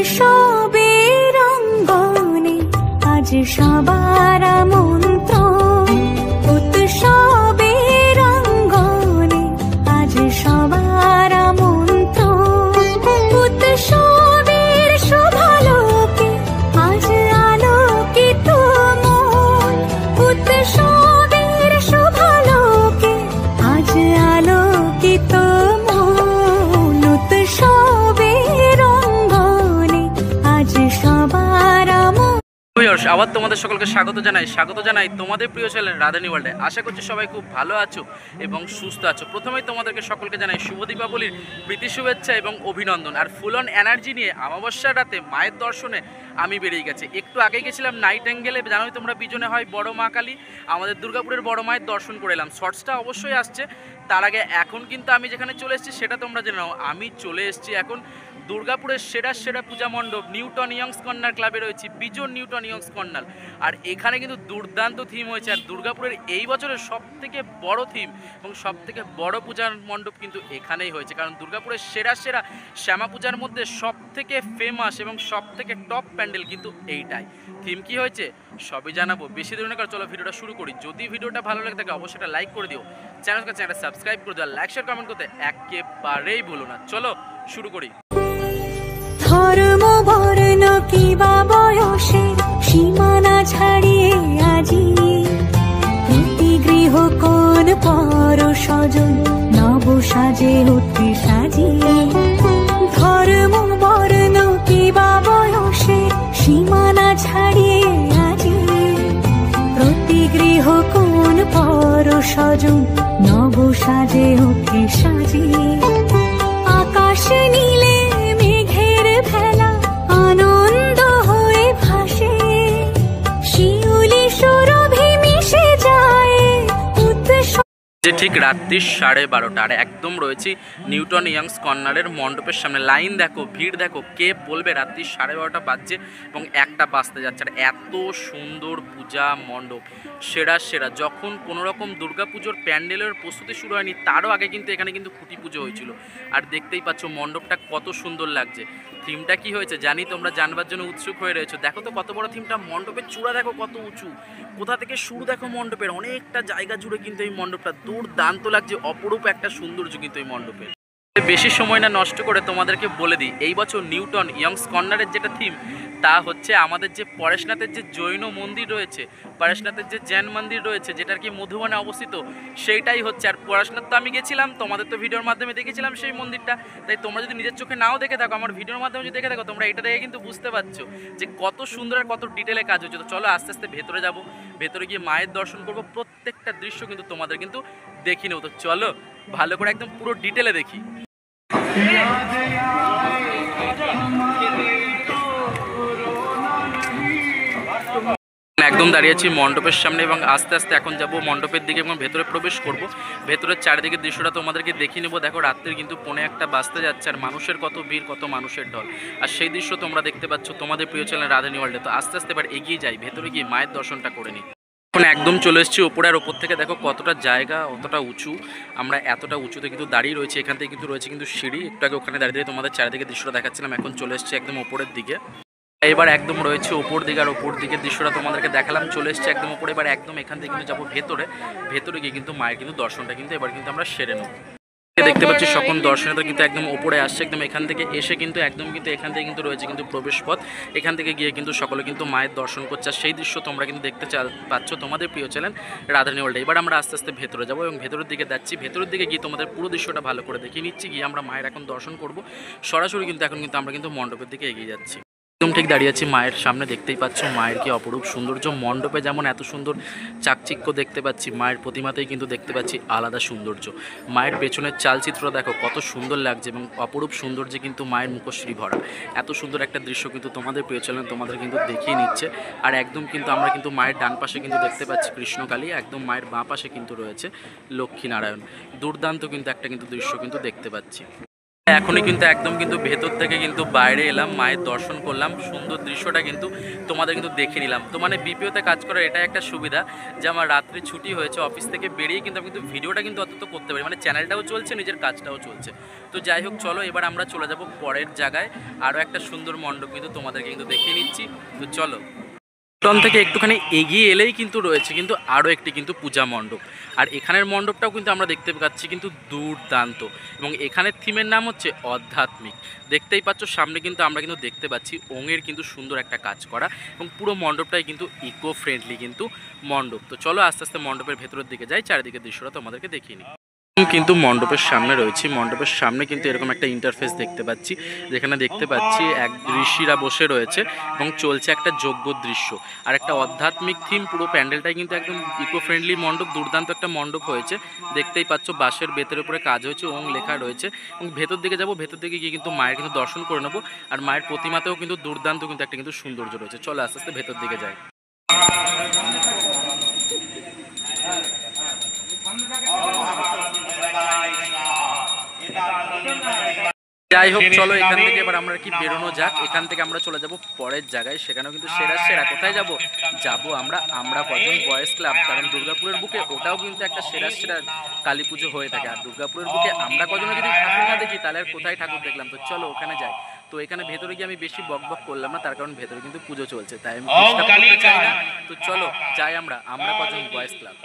উৎসবের অঙ্গনে আজ সবার আমন্ত্রণ, উৎসবের অঙ্গনে আজ সবার আমন্ত্রণ, উৎসবের শোভালোকে আজ আলোকিত মন, উৎসবের শোভালোকে আজ আলোকিত মন, উৎসবের অঙ্গনে আজ সবার আমন্ত্রণ। আবার তোমাদের সকলকে স্বাগত জানাই তোমাদের প্রিয় চ্যানেল রাধানী ওয়ার্ল্ডে। আশা করছি সবাই খুব ভালো আছো এবং সুস্থ আছো। প্রথমেই তোমাদেরকে সকলকে জানাই শুভ দীপাবলির প্রীতি শুভেচ্ছা এবং অভিনন্দন। আর ফুল অন এনার্জি নিয়ে অমাবস্যার রাতে মায়ের দর্শনে আমি বেরিয়ে গেছি। একটু আগে গেছিলাম নাইট অ্যাঙ্গেলে, জানোই তোমরা বিজনে হয় বড় মা কালী, আমাদের দুর্গাপুরের বড় মায়ের দর্শন করে এলাম। শর্টসটা অবশ্যই আসছে। তার আগে এখন কিন্তু আমি যেখানে চলে এসেছি সেটা তোমরা জেনে নাও। আমি চলে এসেছি এখন দুর্গাপুরের সেরা পূজা মণ্ডপ নিউটন ইয়ংস কর্নার ক্লাবে রয়েছে, বিজন নিউটন ইয়ংস কর্নার। আর এখানে কিন্তু দুর্দান্ত থিম হয়েছে। আর দুর্গাপুরের এই বছরের সবথেকে বড় থিম এবং সবথেকে বড় পূজার মণ্ডপ কিন্তু এখানেই হয়েছে। কারণ দুর্গাপুরের সেরা শ্যামা পূজার মধ্যে সবথেকে ফেমাস এবং সবথেকে টপ প্যান্ডেল কিন্তু এইটাই। থিম কি হয়েছে সবই জানাবো, বেশি দূর না করে চলো ভিডিওটা শুরু করি। যদি ভিডিওটা ভালো লাগে থাকে অবশ্যই একটা লাইক করে দিও, চ্যানেলটা সাবস্ক্রাইব করে দিও, লাইক শেয়ার কমেন্ট করতে একেবারেই ভুলো না। চলো শুরু করি। ধর্ম বর্ণ কিবা বয়সে সীমানা ছাড়িয়ে আজি প্রতি গৃহ কোন পর স্বজন নব সাজে উঠতে সাজিয়ে, ধর্ম বর্ণ কিবা বয়সে সীমানা ছাড়িয়ে আজি প্রতি গৃহ কোন পর স্বজন নব সাজে উঠতে সাজিয়ে, আকাশ নীলে মেঘের ভেলা আনন্দ হয়ে ভাসে, শিউলি সুরভি মিশে যায় যে ঠিক রাত্রি 12:30। আর একদম রয়েছি নিউটন ইয়ংস কর্নারের মণ্ডপের সামনে। লাইন দেখো, ভিড় দেখো, কে বলবে রাত্রি 12:30 বাজছে এবং 1টা বাজতে যাচ্ছে। আর এত সুন্দর পূজা মণ্ডপ, সেরা যখন কোনো রকম দুর্গাপুজোর প্যান্ডেলের প্রস্তুতি শুরু হয়নি তারও আগে কিন্তু এখানে কিন্তু খুঁটি পুজো হয়েছিল। আর দেখতেই পাচ্ছ মণ্ডপটা কত সুন্দর লাগছে। থিমটা কি হয়েছে জানি তোমরা জানবার জন্য উৎসুক হয়ে রয়েছো। দেখো তো কত বড় থিমটা, মণ্ডপের চূড়া দেখো কত উঁচু, কোথা থেকে শুরু দেখো মণ্ডপের, অনেকটা জায়গা জুড়ে কিন্তু এই মণ্ডপটা দুর্দান্ত লাগছে। অপরূপ একটা সৌন্দর্য কিন্তু এই মণ্ডপের। বেশি সময় না নষ্ট করে তোমাদেরকে বলে দিই, এই বছর নিউটন ইয়ংস কর্নারের যেটা থিম তা হচ্ছে আমাদের যে পরেশনাথের যে জৈন মন্দির রয়েছে, পরেশনাথের যে জৈন মন্দির রয়েছে যেটার কি মধুবনে অবস্থিত, সেইটাই হচ্ছে। আর পরেশনাথ তো আমি গেছিলাম, তোমাদের তো ভিডিওর মাধ্যমে দেখেছিলাম সেই মন্দিরটা। তাই তোমরা যদি নিজের চোখে নাও দেখে থাকো, আমার ভিডিওর মাধ্যমে যদি দেখে থাকো, তোমরা এটা দেখে কিন্তু বুঝতে পারছো যে কত সুন্দর আর কত ডিটেলে কাজ হচ্ছে। তো চলো আস্তে আস্তে ভেতরে যাব, ভেতরে গিয়ে মায়ের দর্শন করবো, প্রত্যেকটা দৃশ্য কিন্তু তোমাদের কিন্তু দেখি নেব। তো চলো ভালো করে একদম পুরো ডিটেলে দেখি। একদম দাঁড়িয়েছি মণ্ডপের সামনে এবং আস্তে আস্তে এখন যাব মণ্ডপের দিকে এবং ভেতরে প্রবেশ করব। ভেতরের চারিদিকের দৃশ্যটা তোমাদেরকে দেখিয়ে নেবো। দেখো রাত্রির কিন্তু 1:45 বাজতে যাচ্ছে আর মানুষের কত ভিড়, কত মানুষের ঢল। আর সেই দৃশ্য তোমরা দেখতে পাচ্ছ তোমাদের প্রিয় চ্যানেল রাধানী ওয়ার্ল্ডে। তো আস্তে আস্তে এবার এগিয়ে যাই, ভেতরে গিয়ে মায়ের দর্শনটা করে নিই। এখন একদম চলে এসেছি ওপরে। আর ওপর থেকে দেখো কতটা জায়গা, অতটা উঁচু। আমরা এতটা উঁচুতে কিন্তু দাঁড়িয়ে রয়েছি। এখান থেকে কিন্তু রয়েছে কিন্তু সিঁড়ি। একটু আগে ওখানে দাঁড়িয়ে তোমাদের চারিদিকে দৃশ্যটা দেখাচ্ছিলাম। এখন চলে এসেছি একদম ওপরের দিকে। এবার একদম রয়েছে ওপর দিকে। আর ওপর দিকের দৃশ্যটা তোমাদেরকে দেখালাম, চলে এসেছে একদম ওপরে। এবার একদম এখান থেকে কিন্তু যাবো ভেতরে গিয়ে কিন্তু মায়ের কিন্তু দর্শনটা কিন্তু এবার কিন্তু আমরা সেরে নেব। দেখতে পাচ্ছি সকল দর্শনার্থী কিন্তু একদম ওপরে আসছে। একদম এখান থেকে এসে কিন্তু একদম কিন্তু এখান থেকে কিন্তু রয়েছে কিন্তু প্রবেশ পথ। এখান থেকে গিয়ে কিন্তু সকলে কিন্তু মায়ের দর্শন করছে। আর সেই দৃশ্য তোমরা কিন্তু দেখতে পাচ্ছ তোমাদের প্রিয় চ্যানেল রাধানী ওয়ার্ল্ডে। এবার আমরা আস্তে আস্তে ভেতরে যাবো এবং ভেতরের দিকে যাচ্ছি। ভেতরের দিকে গিয়ে তোমাদের পুরো দৃশ্যটা ভালো করে দেখিয়ে নিচ্ছি। গিয়ে আমরা মায়ের এখন দর্শন করব সরাসরি। কিন্তু এখন কিন্তু আমরা কিন্তু মণ্ডপের দিকে এগিয়ে যাচ্ছি। একদম ঠিক দাঁড়িয়ে আছি মায়ের সামনে। দেখতেই পাচ্ছ মায়ের কি অপরূপ সৌন্দর্য। মণ্ডপে যেমন এত সুন্দর চাকচিক্য দেখতে পাচ্ছি, মায়ের প্রতিমাতেই কিন্তু দেখতে পাচ্ছি আলাদা সৌন্দর্য। মায়ের পেছনের চালচিত্র দেখো কত সুন্দর লাগছে এবং অপরূপ সৌন্দর্যে কিন্তু মায়ের মুখশ্রী ভরা। এত সুন্দর একটা দৃশ্য কিন্তু তোমাদের প্রিয় চ্যানেল তোমাদের কিন্তু দেখিয়ে নিচ্ছে। আর একদম কিন্তু আমরা কিন্তু মায়ের ডান পাশে কিন্তু দেখতে পাচ্ছি কৃষ্ণকালী, একদম মায়ের বাঁ পাশে কিন্তু রয়েছে লক্ষ্মীনারায়ণ। দুর্দান্ত কিন্তু একটা কিন্তু দৃশ্য কিন্তু দেখতে পাচ্ছি। এখনই কিন্তু একদম কিন্তু ভেতর থেকে কিন্তু বাইরে এলাম, মায়ের দর্শন করলাম, সুন্দর দৃশ্যটা কিন্তু তোমাদের কিন্তু দেখে নিলাম। তো মানে বিপিওতে কাজ করার এটা একটা সুবিধা যে আমার রাত্রে ছুটি হয়েছে, অফিস থেকে বেরিয়ে কিন্তু আমি কিন্তু ভিডিওটা কিন্তু অন্তত করতে পারি, মানে চ্যানেলটাও চলছে, নিজের কাজটাও চলছে। তো যাই হোক, চলো এবার আমরা চলে যাব পরের জায়গায়, আরও একটা সুন্দর মণ্ডপ কিন্তু তোমাদেরকে কিন্তু দেখিয়ে নিচ্ছি। তো চলো, থেকে একটুখানি এগিয়ে এলেই কিন্তু রয়েছে কিন্তু আরও একটি কিন্তু পূজা মণ্ডপ, আর এখানের মণ্ডপটাও কিন্তু আমরা দেখতে পাচ্ছি কিন্তু দুর্দান্ত, এবং এখানের থিমের নাম হচ্ছে আধ্যাত্মিক। দেখতেই পাচ্ছ সামনে কিন্তু আমরা কিন্তু দেখতে পাচ্ছি ওঙের কিন্তু সুন্দর একটা কাজ করা, এবং পুরো মণ্ডপটাই কিন্তু ইকো ফ্রেন্ডলি কিন্তু মণ্ডপ। তো চলো আস্তে আস্তে মণ্ডপের ভেতরের দিকে যাই, চারিদিকে দৃশ্যটা তোমাদেরকে দেখিয়ে নিই। কিন্তু মণ্ডপের সামনে রয়েছে, মণ্ডপের সামনে কিন্তু এরকম একটা ইন্টারফেস দেখতে পাচ্ছি, যেখানে দেখতে পাচ্ছি এক ঋষিরা বসে রয়েছে এবং চলছে একটা যজ্ঞ দৃশ্য, আর একটা আধ্যাত্মিক থিম। পুরো প্যান্ডেলটাই কিন্তু একদম ইকো ফ্রেন্ডলি মণ্ডপ, দুর্দান্ত একটা মণ্ডপ হয়েছে। দেখতেই পাচ্ছ বাঁশের বেতের উপরে কাজ হয়েছে, ওং লেখা রয়েছে, এবং ভেতর দিকে যাবো, ভেতর দিকে গিয়ে কিন্তু মায়ের কিন্তু দর্শন করে নেবো। আর মায়ের প্রতিমাতেও কিন্তু দুর্দান্ত কিন্তু একটা কিন্তু সৌন্দর্য রয়েছে। চলো আস্তে আস্তে ভেতর দিকে যাই। যাই হোক, চলো এখান থেকে এবার আমরা কি বেরোনো যাক। এখান থেকে আমরা চলে যাব পরের জায়গায়, সেখানেও কিন্তু সেরা কোথায় যাব আমরা কজন বয়েজ ক্লাব, কারণ দুর্গাপুরের বুকে ওটাও কিন্তু একটা সেরা কালী পুজো হয়ে থাকে। আর দুর্গাপুরের বুকে আমরা কজন যদি ঠাকুর না দেখি তাহলে আর কোথায় ঠাকুর দেখলাম। তো চলো ওখানে যাই। তো এখানে ভেতরে গিয়ে আমি বেশি বক করলাম না, তার কারণ ভেতরে কিন্তু পুজো চলছে, তাই আমি চাই না। তো চলো যাই আমরা কজন বয়েজ ক্লাব।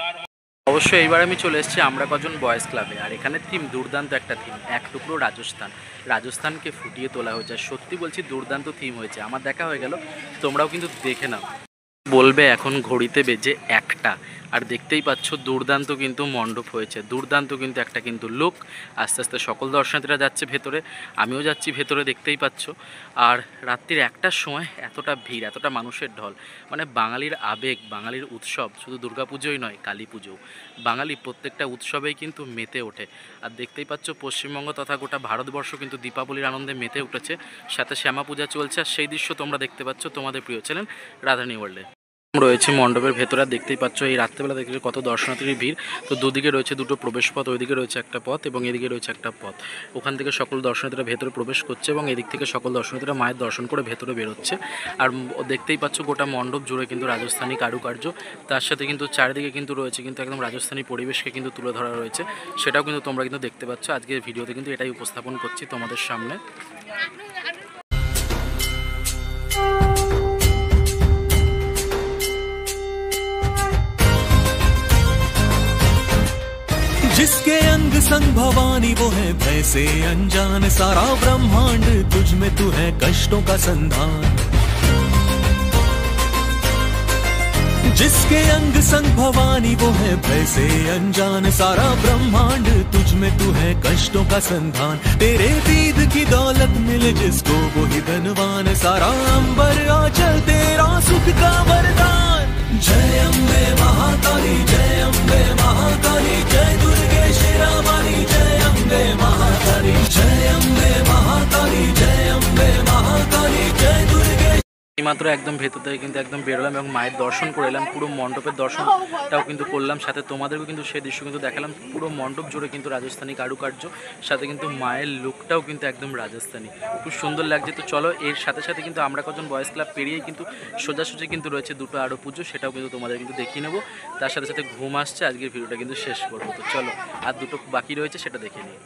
অবশ্যই এইবার আমি চলে এসেছি আমরা কজন বয়েজ ক্লাবে, আর এখানে থিম দুর্দান্ত একটা থিম, এক টুকরো রাজস্থানকে ফুটিয়ে তোলা হয়েছে। সত্যি বলছি দুর্দান্ত থিম হয়েছে, আমার দেখা হয়ে গেল, তোমরাও কিন্তু দেখে নাও। বলবে এখন ঘড়িতে বেজে 1টা, আর দেখতেই পাচ্ছ দুর্দান্ত কিন্তু মণ্ডপ হয়েছে, দুর্দান্ত কিন্তু একটা কিন্তু লোক। আস্তে আস্তে সকল দর্শনার্থীরা যাচ্ছে ভেতরে, আমিও যাচ্ছি ভেতরে, দেখতেই পাচ্ছ। আর রাত্রির 1টার সময় এতটা ভিড়, এতটা মানুষের ঢল, মানে বাঙালির আবেগ, বাঙালির উৎসব, শুধু দুর্গাপুজোই নয় কালী পুজোও, বাঙালি প্রত্যেকটা উৎসবেই কিন্তু মেতে ওঠে। আর দেখতেই পাচ্ছ পশ্চিমবঙ্গ তথা গোটা ভারতবর্ষ কিন্তু দীপাবলির আনন্দে মেতে উঠেছে, সাথে শ্যামা পূজা চলছে, আর সেই দৃশ্য তোমরা দেখতে পাচ্ছ তোমাদের প্রিয় চ্যানেল রাধানী ওয়ার্ল্ডে। রয়েছে মণ্ডপের ভেতরে, দেখতেই পাচ্ছ এই রাত্রেবেলা দেখলে কত দর্শনার্থীর ভিড়। তো দুদিকে রয়েছে দুটো প্রবেশ পথ, ওইদিকে রয়েছে একটা পথ এবং এদিকে রয়েছে একটা পথ। ওখান থেকে সকল দর্শনার্থীরা ভেতরে প্রবেশ করছে এবং এদিক থেকে সকল দর্শনার্থীরা মায়ের দর্শন করে ভেতরে বেরোচ্ছে। আর দেখতেই পাচ্ছ গোটা মণ্ডপ জুড়ে কিন্তু রাজস্থানী কারুকার্য, তার সাথে কিন্তু চারিদিকে কিন্তু রয়েছে কিন্তু একদম রাজস্থানী পরিবেশকে কিন্তু তুলে ধরা রয়েছে, সেটাও কিন্তু তোমরা কিন্তু দেখতে পাচ্ছ। আজকের ভিডিওতে কিন্তু এটাই উপস্থাপন করছি তোমাদের সামনে। जिसके अंग संग भवानी वो है भय से अनजान, सारा ब्रह्मांड तुझ में तू है कष्टों का संधान। जिसके अंग संग भवानी वो है भय से अनजान, सारा ब्रह्मांड तुझ में तू है कष्टों का संधान। तेरे दीद की दौलत मिले जिसको वो ही धनवान, सारा अंबर आंचल तेरा सुख का वरदान। जय अम्बे महाकाली, जय अम्बे महाकाली, जय दुर्गे शेरावाली, जय अम्बे महाकाली, जय अम्बे महाकाली, जय अम्बे महाकाली, जय दुर्गे। এইমাত্র একদম ভেতর থেকে কিন্তু একদম বেরোলাম এবং মায়ের দর্শন করে এলাম, পুরো মণ্ডপের দর্শনটাও কিন্তু করলাম, সাথে তোমাদেরকেও কিন্তু সেই দৃশ্য কিন্তু দেখালাম। পুরো মণ্ডপ জুড়ে কিন্তু রাজস্থানী কারুকার্য, সাথে কিন্তু মায়ের লুকটাও কিন্তু একদম রাজস্থানী, খুব সুন্দর লাগছে। তো চলো এর সাথে সাথে কিন্তু আমরা কজন বয়েজ ক্লাব পেরিয়েই কিন্তু সোজাসুজি কিন্তু রয়েছে দুটো আরও পুজো, সেটাও কিন্তু তোমাদের কিন্তু দেখিয়ে নেবো। তার সাথে সাথে ঘুম আসছে, আজকের ভিডিওটা কিন্তু শেষ করবো। তো চলো আর দুটো বাকি রয়েছে, সেটা দেখে নিই।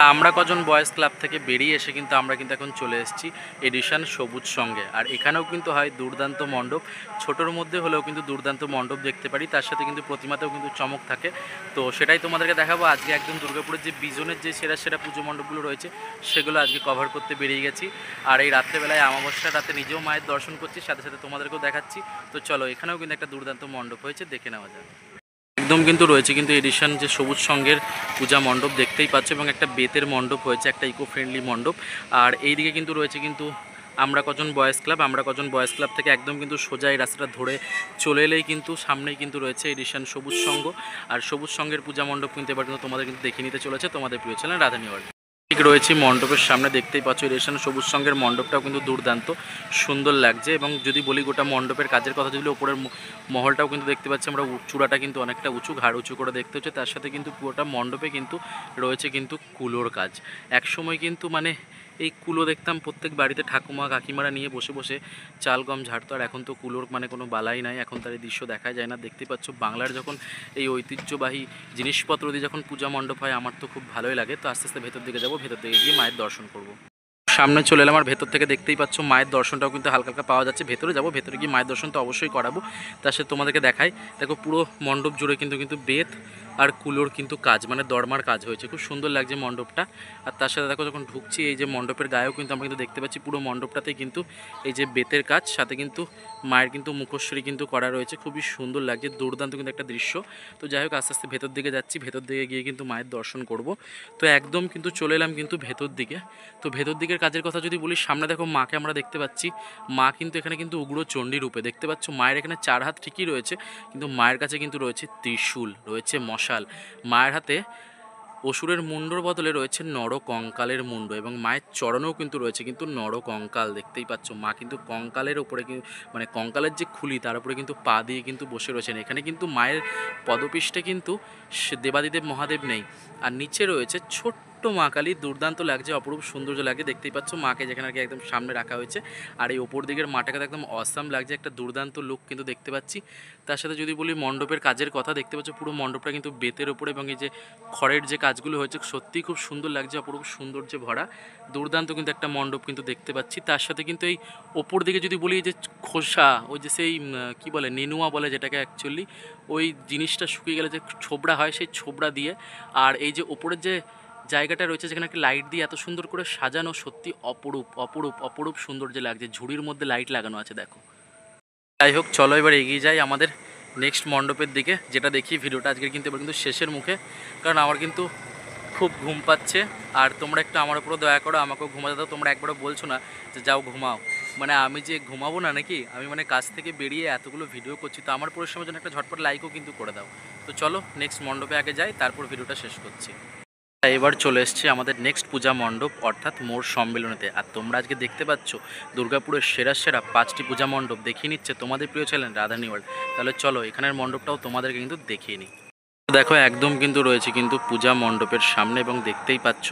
আমরা কজন বয়েজ ক্লাব থেকে বেরিয়ে এসে কিন্তু আমরা কিন্তু এখন চলে এসেছি এডিশন সবুজ সঙ্গে, আর এখানেও কিন্তু হয় দুর্দান্ত মণ্ডপ, ছোটোর মধ্যে হলেও কিন্তু দুর্দান্ত মণ্ডপ দেখতে পারি, তার সাথে কিন্তু প্রতিমাতেও কিন্তু চমক থাকে। তো সেটাই তোমাদেরকে দেখাবো আজকে। একদম দুর্গাপুরের যে বিজনের যে সেরা পুজো মণ্ডপগুলো রয়েছে সেগুলো আজকে কভার করতে বেরিয়ে গেছি, আর এই রাত্রেবেলায় অমাবস্যার রাতে নিজেও মায়ের দর্শন করছি, সাথে সাথে তোমাদেরকেও দেখাচ্ছি। তো চলো এখানেও কিন্তু একটা দুর্দান্ত মণ্ডপ হয়েছে, দেখে নেওয়া যাবে। একদম কিন্তু রয়েছে কিন্তু এডিশন যে সবুজ সঙ্গের পূজা মণ্ডপ দেখতেই পাচ্ছ, এবং একটা বেতের মণ্ডপ হয়েছে, একটা ইকো ফ্রেন্ডলি মণ্ডপ। আর এইদিকে কিন্তু রয়েছে কিন্তু আমরা কজন বয়েজ ক্লাব, আমরা কজন বয়েজ ক্লাব থেকে একদম কিন্তু সোজা এই রাস্তাটা ধরে চলে এলেই কিন্তু সামনেই কিন্তু রয়েছে এডিশন সবুজ সঙ্গ। আর সবুজ সঙ্গের পূজা মণ্ডপ কিন্তু এবার কিন্তু তোমাদের কিন্তু দেখে নিতে চলেছে তোমাদের প্রিয় চ্যানেল রাধানী ওয়ার্ল্ড। রয়েছি মণ্ডপের সামনে, দেখতেই পাচ্ছ রেশন সবুজ সঙ্গের মণ্ডপটাও কিন্তু দুর্দান্ত সুন্দর লাগছে। এবং যদি বলি গোটা মণ্ডপের কাজের কথা, যদি ওপরের মহলটাও কিন্তু দেখতে পাচ্ছি আমরা, চূড়াটা কিন্তু অনেকটা উঁচু, ঘাড় উঁচু করে দেখতে হচ্ছে। তার সাথে কিন্তু পুরোটা মণ্ডপে কিন্তু রয়েছে কিন্তু কুলোর কাজ। এক সময় কিন্তু মানে এই কুলো দেখতাম প্রত্যেক বাড়িতে ঠাকুমা কাকিমারা নিয়ে বসে বসে চাল গম ঝাড়তো, আর এখন তো কুলোর মানে কোনো বালাই নাই, এখন তার এই দৃশ্য দেখা যায় না। দেখতে পাচ্ছ বাংলার যখন এই ঐতিহ্যবাহী জিনিসপত্র দিয়ে যখন পূজা মণ্ডপ হয় আমার তো খুব ভালোই লাগে। তো আস্তে আস্তে ভেতর দিকে যাবো, ভেতর দিকে গিয়ে মায়ের দর্শন করব। সামনে চলে এলাম, আর ভেতর থেকে দেখতেই পাচ্ছ মায়ের দর্শনটাও কিন্তু হালকা হালকা পাওয়া যাচ্ছে। ভেতরে যাবো, ভেতরে গিয়ে মায়ের দর্শন তো অবশ্যই করাবো। তার সাথে তোমাদেরকে দেখাই, দেখো পুরো মণ্ডপ জুড়ে কিন্তু বেত আর কুলোর কিন্তু কাজ, মানে দরমার কাজ হয়েছে, খুব সুন্দর লাগছে মণ্ডপটা। আর তার সাথে দেখো যখন ঢুকছি এই যে মণ্ডপের গায়েও কিন্তু আমরা কিন্তু দেখতে পাচ্ছি পুরো মণ্ডপটাতেই কিন্তু এই যে বেতের কাজ, সাথে কিন্তু মায়ের কিন্তু মুখশ্রী কিন্তু করা রয়েছে, খুবই সুন্দর লাগছে, দুর্দান্ত কিন্তু একটা দৃশ্য। তো যাই হোক আস্তে আস্তে ভেতর দিকে যাচ্ছি, ভেতর দিকে গিয়ে কিন্তু মায়ের দর্শন করব। তো একদম কিন্তু চলে এলাম কিন্তু ভেতর দিকে। তো ভেতর দিকের কাজের কথা যদি বলি, সামনে দেখো মাকে আমরা দেখতে পাচ্ছি, মা কিন্তু এখানে কিন্তু উগ্র চণ্ডী রূপে দেখতে পাচ্ছ। মায়ের এখানে 4 হাত ঠিকই রয়েছে, কিন্তু মায়ের কাছে কিন্তু রয়েছে ত্রিশূল, রয়েছে মশাল। মায়ের হাতে অসুরের মুন্ডর বদলে রয়েছে নরকঙ্কালের মুন্ড, এবং মায়ের চরণেও কিন্তু রয়েছে কিন্তু নরকঙ্কাল। দেখতেই পাচ্ছ মা কিন্তু কঙ্কালের ওপরে মানে কঙ্কালের যে খুলি তার উপরে কিন্তু পা দিয়ে কিন্তু বসে রয়েছেন। এখানে কিন্তু মায়ের পদপৃষ্ঠে কিন্তু দেবাদিদেব মহাদেব নেই, আর নিচে রয়েছে ছোট্ট মা কালী, দুর্দান্ত লাগছে, অপরূপ সৌন্দর্য লাগে। দেখতেই পাচ্ছ মাকে যেখানে আর কি একদম সামনে রাখা হয়েছে, আর এই ওপর দিকের মাটাকে একদম অসাম লাগছে, একটা দুর্দান্ত লুক কিন্তু দেখতে পাচ্ছি। তার সাথে যদি বলি মণ্ডপের কাজের কথা, দেখতে পাচ্ছ পুরো মণ্ডপটা কিন্তু বেতের ওপরে, এবং এই যে খড়ের যে কাজগুলো হয়েছে সত্যিই খুব সুন্দর লাগছে, অপরূপ সৌন্দর্যে ভরা, দুর্দান্ত কিন্তু একটা মণ্ডপ কিন্তু দেখতে পাচ্ছি। তার সাথে কিন্তু এই ওপর দিকে যদি বলি এই যে খোসা, ওই যে সেই কী বলে নেনুয়া বলে যেটাকে, অ্যাকচুয়ালি ওই জিনিসটা শুকিয়ে গেলে যে ছোবড়া হয়, সেই ছোবড়া দিয়ে, আর এই যে ওপরের যে জায়গাটা রয়েছে যেখানে একটা লাইট দিয়ে এত সুন্দর করে সাজানো, সত্যি অপরূপ অপরূপ অপরূপ সৌন্দর্য লাগছে। ঝুড়ির মধ্যে লাইট লাগানো আছে দেখো। যাই হোক চলো এবার এগিয়ে যাই আমাদের নেক্সট মণ্ডপের দিকে, যেটা দেখি ভিডিওটা আজকের কিন্তু এবার কিন্তু শেষের মুখে, কারণ আমার কিন্তু খুব ঘুম পাচ্ছে। আর তোমরা একটু আমার উপরও দয়া করো, আমাকেও ঘুমাতে দাও। তোমরা একবারও বলছো না যে যাও ঘুমাও, মানে আমি যে ঘুমাবো না নাকি, আমি মানে কাজ থেকে বেরিয়ে এতগুলো ভিডিও করছি, তো আমার পরিশ্রমের জন্য একটা ঝটপট লাইকও কিন্তু করে দাও। তো চলো নেক্সট মণ্ডপে আগে যাই, তারপর ভিডিওটা শেষ করছি। এবার চলে এসেছি আমাদের নেক্সট পূজা মণ্ডপ অর্থাৎ মোর সম্মেলনীতে। আর তোমরা আজকে দেখতে পাচ্ছ দুর্গাপুরের সেরা 5টি পূজা মণ্ডপ দেখিয়ে নিচ্ছে তোমাদের প্রিয় চ্যানেল রাধানী ওয়ার্ল্ড। তাহলে চলো এখানের মণ্ডপটাও তোমাদেরকে কিন্তু দেখিয়ে নিই। দেখো একদম কিন্তু রয়েছে কিন্তু পূজা মণ্ডপের সামনে, এবং দেখতেই পাচ্ছ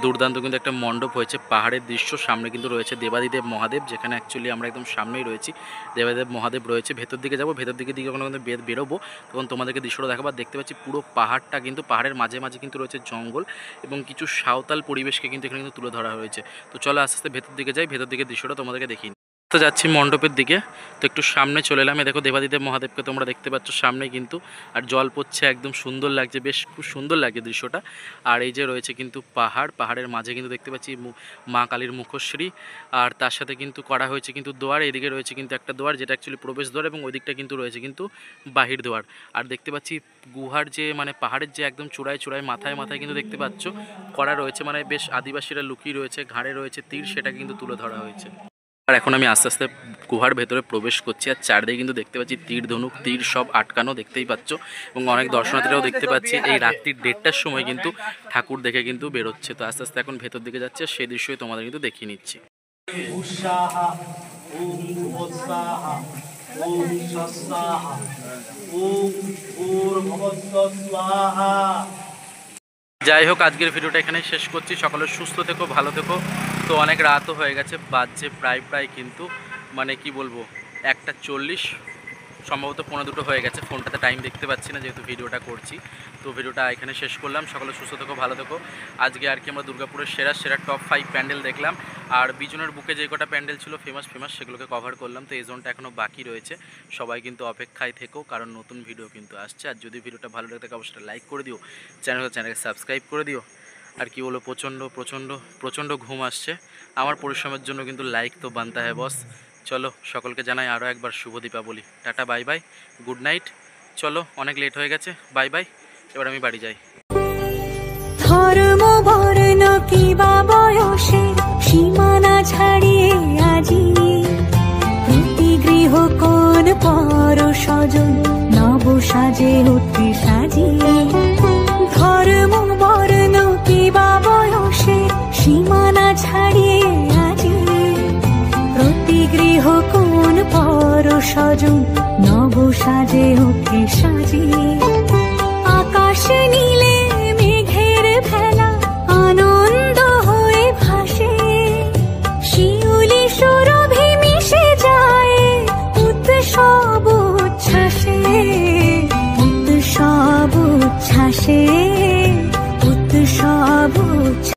দুর্দান্ত কিন্তু একটা মণ্ডপ হয়েছে, পাহাড়ের দৃশ্য। সামনে কিন্তু রয়েছে দেবাদিদেব মহাদেব, যেখানে অ্যাকচুয়ালি আমরা একদম সামনেই রয়েছি, দেবাদিদেব মহাদেব রয়েছে। ভেতর দিকে যাবো, ভেতর দিকে যখন কিন্তু বেরোবো তখন তোমাদেরকে দৃশ্যটা দেখাবো। দেখতে পাচ্ছি পুরো পাহাড়টা কিন্তু, পাহাড়ের মাঝে মাঝে কিন্তু রয়েছে জঙ্গল, এবং কিছু সাঁওতাল পরিবেশকে কিন্তু এখানে কিন্তু তুলে ধরা হয়েছে। তো চলো আস্তে আস্তে ভেতর দিকে যাই, ভেতর দিকে দৃশ্যটা তোমাদেরকে দেখিয়ে। তো যাচ্ছি মণ্ডপের দিকে, তো একটু সামনে চলে এলাম। দেখো দেবাদিদেব মহাদেবকে তোমরা দেখতে পাচ্ছ সামনে কিন্তু, আর জল পড়ছে, একদম সুন্দর লাগছে, বেশ খুব সুন্দর লাগছে দৃশ্যটা। আর এই যে রয়েছে কিন্তু পাহাড়, পাহাড়ের মাঝে কিন্তু দেখতে পাচ্ছি মা কালীর মুখশ্রী, আর তার সাথে কিন্তু করা হয়েছে কিন্তু দোয়ার। এদিকে রয়েছে কিন্তু একটা দোয়ার যেটা অ্যাকচুয়ালি প্রবেশ দ্বার, এবং ওই দিকটা কিন্তু রয়েছে কিন্তু বাহির দোয়ার। আর দেখতে পাচ্ছি গুহার যে মানে পাহাড়ের যে একদম চূড়ায় চূড়ায় মাথায় মাথায় কিন্তু দেখতে পাচ্ছ করা রয়েছে, মানে বেশ আদিবাসীরা লুকিয়ে রয়েছে, ঘাড়ে রয়েছে তীর, সেটাকে কিন্তু তুলে ধরা হয়েছে। আর এখন আমি আস্তে আস্তে গুহার ভেতরে প্রবেশ করছি, আর চারদিকে কিন্তু দেখতে পাচ্ছি তীর ধনুক তীর সব আটকানো, দেখতেই পাচ্ছ। এবং অনেক দর্শনার্থীরাও দেখতে পাচ্ছি এই রাত্রির 1:30টার সময় কিন্তু ঠাকুর দেখে কিন্তু বেরোচ্ছে। তো আস্তে আস্তে এখন ভেতর দিকে যাচ্ছে, সেই দৃশ্যই তোমাদের কিন্তু দেখিয়ে নিচ্ছি। যাই হোক আজকের ভিডিওটা এখানে শেষ করছি। সকলে সুস্থ থেকো, ভালো থেকো। তো অনেক রাতও হয়ে গেছে, বাজছে প্রায় কিন্তু মানে কি বলবো 1:40, সম্ভবত 1:45 হয়ে গেছে। ফোনটাতে টাইম দেখতে পাচ্ছি না যেহেতু ভিডিওটা করছি। তো ভিডিওটা এখানে শেষ করলাম। সকলে সুস্থ থেকো, ভালো থেকো। আজকে আর কি আমরা দুর্গাপুরের সেরা টপ 5 প্যান্ডেল দেখলাম, আর বিজনের বুকে যে কটা প্যান্ডেল ছিল ফেমাস সেগুলোকে কভার করলাম। তো এই জোনটা এখনও বাকি রয়েছে, সবাই কিন্তু অপেক্ষায় থেকো, কারণ নতুন ভিডিও কিন্তু আসছে। আর যদি ভিডিওটা ভালো লাগে থাকে অবশ্যই লাইক করে দিও, চ্যানেলকে সাবস্ক্রাইব করে দিও। আর কি বলো, প্রচণ্ড ঘুম আসছে। আমার পরিশ্রমের জন্য কিন্তু লাইক তো বানতা হ্যায় বস। চলো সকলকে জানাই আরও একবার শুভ Deepavali. Tata, bye bye, good night. চলো অনেক লেট হয়ে গেছে, বাই বাই, এবার আমি বাড়ি যাই। ধর্ম বর্ণ কিবা বয়সে সীমানা ছাড়িয়ে আজি প্রতি গৃহ কোন পর স্বজন নব সাজে উঠতে সাজিয়ে। ধর্ম বর্ণ কিবা বয়সে সীমানা ছাড়িয়ে আজি প্রতি গৃহ কোন পর সজন নব সাজে ওঠে সাজিয়ে